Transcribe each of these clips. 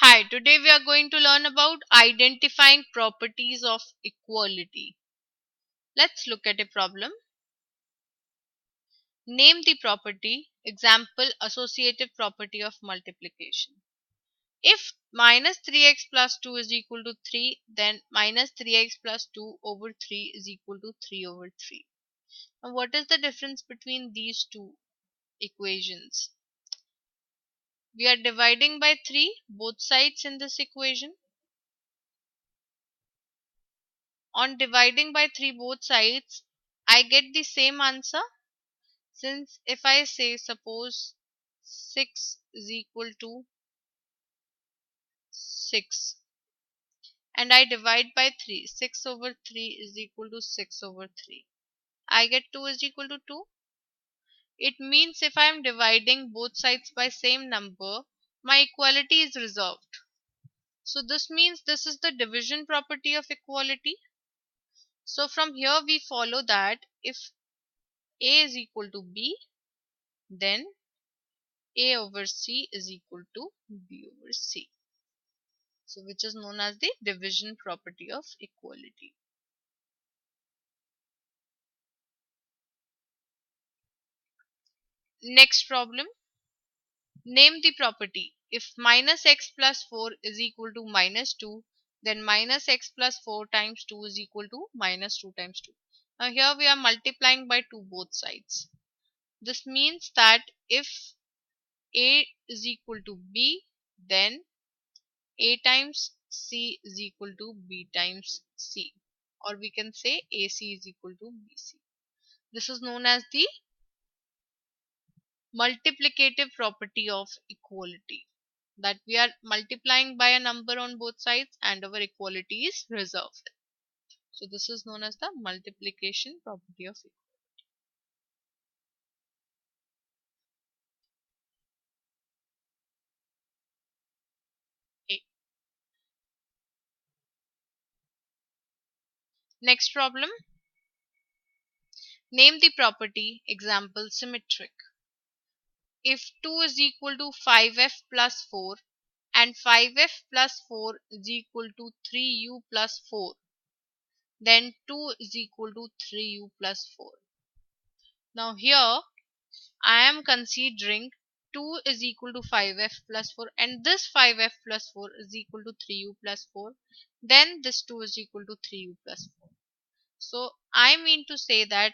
Hi, today we are going to learn about identifying properties of equality. Let's look at a problem. Name the property. Example, associative property of multiplication. If minus 3x plus 2 is equal to 3, then minus 3x plus 2 over 3 is equal to 3 over 3. Now, what is the difference between these two equations? We are dividing by 3 both sides in this equation. On dividing by 3 both sides, I get the same answer. Since if I say suppose 6 is equal to 6 and I divide by 3, 6 over 3 is equal to 6 over 3. I get 2 is equal to 2. It means if I am dividing both sides by same number, my equality is resolved. So this means this is the division property of equality. So from here we follow that if A is equal to B, then A over C is equal to B over C. So which is known as the division property of equality. Next problem. Name the property. If minus x plus 4 is equal to minus 2, then minus x plus 4 times 2 is equal to minus 2 times 2. Now here we are multiplying by 2 both sides. This means that if A is equal to B, then A times C is equal to B times C, or we can say AC is equal to BC. This is known as the multiplicative property of equality, that we are multiplying by a number on both sides and our equality is resolved. So this is known as the multiplication property of equality. Next problem. Name the property. Example, symmetric. If 2 is equal to 5f plus 4 and 5f plus 4 is equal to 3u plus 4, then 2 is equal to 3u plus 4. Now here I am considering 2 is equal to 5f plus 4 and this 5f plus 4 is equal to 3u plus 4. Then this 2 is equal to 3u plus 4. So I mean to say that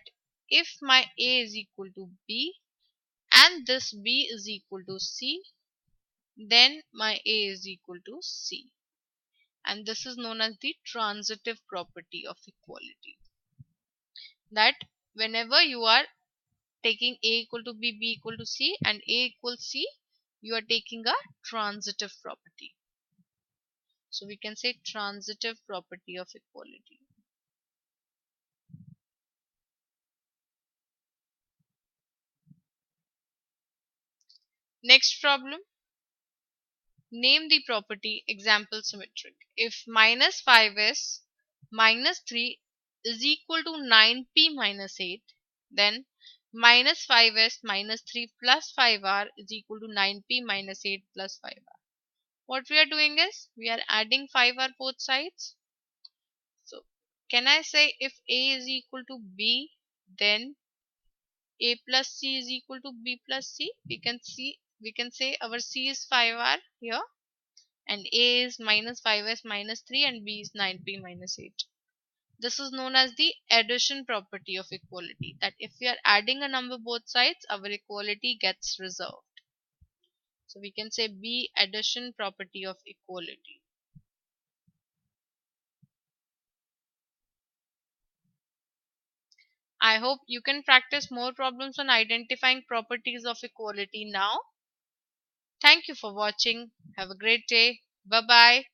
if my A is equal to B and this B is equal to C, then my A is equal to C. And this is known as the transitive property of equality. That whenever you are taking A equal to B, B equal to C and A equals C, you are taking a transitive property. So we can say transitive property of equality. Next problem. Name the property. Example, symmetric. If minus 5s minus 3 is equal to 9p minus 8, then minus 5s minus 3 plus 5r is equal to 9p minus 8 plus 5r. What we are doing is we are adding 5r both sides. So can I say if A is equal to B, then A plus C is equal to B plus C? We can say our C is 5r here and A is minus 5s minus 3 and B is 9p minus 8. This is known as the addition property of equality, that if we are adding a number both sides, our equality gets resolved. So we can say B, addition property of equality. I hope you can practice more problems on identifying properties of equality now. Thank you for watching. Have a great day. Bye bye.